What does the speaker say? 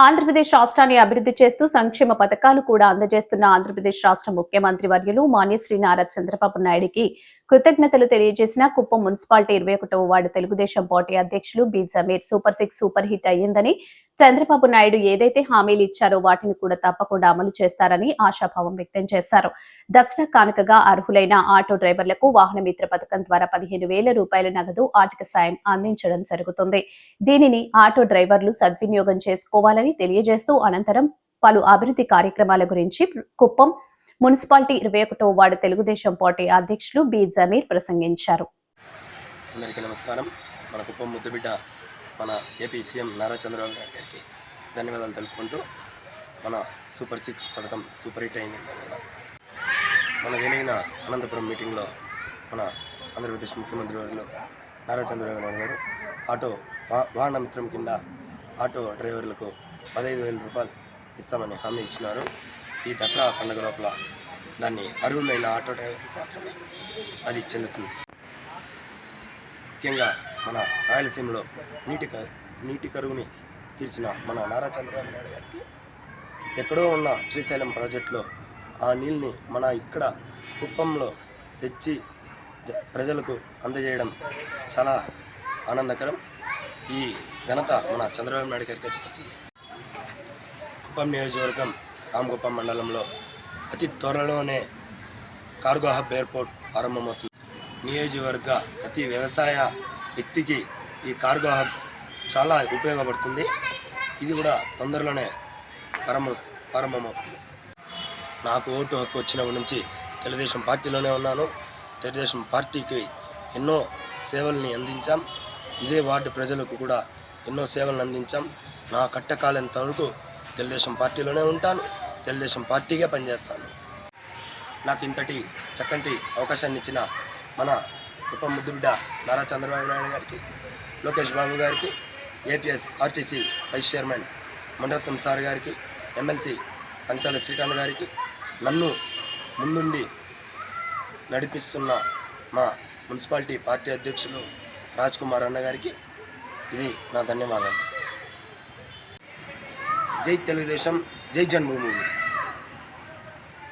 ఆంధ్రప్రదేశ్ రాష్ట్రాన్ని అభివృద్ధి చేస్తూ సంక్షేమ పథకాలు కూడా అందజేస్తున్న ఆంధ్రప్రదేశ్ రాష్ట్ర ముఖ్యమంత్రి వర్యులు మాన్యశ్రీ నారా చంద్రబాబు నాయుడికి కృతజ్ఞతలు తెలియజేసిన కుప్పం మున్సిపాలిటీ 21వ వార్డు తెలుగుదేశం పార్టీ అధ్యక్షులు B Jameer. Super 6 super hit అయ్యిందని, చంద్రబాబు నాయుడు ఏదైతే హామీలు ఇచ్చారో వాటిని కూడా తప్పకుండా అమలు చేస్తారని ఆశాభావం వ్యక్తం చేశారు. దసరా కానుకగా అర్హులైన ఆటో డ్రైవర్లకు వాహన మిత్ర పథకం ద్వారా 15,000 రూపాయల నగదు ఆర్థిక సాయం అందించడం జరుగుతుంది. దీనిని ఆటో డ్రైవర్లు సద్వినియోగం చేసుకోవాలని తెలియజేస్తూ అనంతరం పలు అభివృద్ధి కార్యక్రమాల గురించి కుప్పం మున్సిపాలిటీ 21వ వార్డు తెలుగుదేశం పార్టీ అధ్యక్షులు బి జమీర్ ప్రసంగించారు. అందరికీ నమస్కారం. మన కుప్పం ముద్దుబిడ్డ మన ఏపీ సీఎం నారా చంద్రబాబు నాయుడు గారికి ధన్యవాదాలు తెలుపుకుంటూ, మన సూపర్ 6 పథకం సూపర్ హిట్ అయింది. మన జరిగిన అనంతపురం మీటింగ్లో మన ఆంధ్రప్రదేశ్ ముఖ్యమంత్రి వారిలో నారా చంద్రబాబు నాయుడు గారు ఆటో వాహన మిత్రం కింద ఆటో డ్రైవర్లకు 15,000 రూపాయలు ఇస్తామని హామీ ఇచ్చినారు. ఈ దసరా పండుగ లోపల దాన్ని అర్హులైన ఆటో డ్రైవర్లు మాత్రమే అది చెందుతుంది. ముఖ్యంగా మన రాయలసీమలో నీటి కరువుని తీర్చిన మన నారా చంద్రబాబు నాయుడు గారికి ఎక్కడో ఉన్న శ్రీశైలం ప్రాజెక్టులో ఆ నీళ్ళని మన ఇక్కడ కుప్పంలో తెచ్చి ప్రజలకు అందజేయడం చాలా ఆనందకరం. ఈ ఘనత మన చంద్రబాబు నాయుడు గారికి దక్కుతుంది. కుప్పం నియోజకవర్గం రామకుప్పం మండలంలో అతి త్వరలోనే కార్గో హబ్ ఎయిర్పోర్ట్ ప్రారంభమవుతుంది. నియోజకవర్గ ప్రతి వ్యవసాయ వ్యక్తికి ఈ కార్గో హబ్ చాలా ఉపయోగపడుతుంది. ఇది కూడా తొందరలోనే ప్రారంభమవుతుంది. నాకు ఓటు హక్కు వచ్చినప్పటి నుంచి తెలుగుదేశం పార్టీలోనే ఉన్నాను. తెలుగుదేశం పార్టీకి ఎన్నో సేవల్ని అందించాం. ఇదే వార్డు ప్రజలకు కూడా ఎన్నో సేవలను అందించాం. నా కట్టకాలంత వరకు తెలుగుదేశం పార్టీలోనే ఉంటాను. తెలుగుదేశం పార్టీగా పనిచేస్తాను. నాకు ఇంతటి చక్కటి అవకాశాన్ని ఇచ్చిన మన కుప్పం ముద్దుబిడ్డ నారా చంద్రబాబు నాయుడు గారికి, లోకేష్ బాబు గారికి, APS RTC vice chairman Munaratnam sir గారికి, ఎమ్మెల్సీ కంచాల శ్రీకాంత్ గారికి, నన్ను ముందుండి నడిపిస్తున్న మా మున్సిపాలిటీ పార్టీ అధ్యక్షులు రాజ్ కుమార్ అన్న గారికి ఇది నా ధన్యవాదాలు. జై తెలుగుదేశం, జై జన్మభూమి.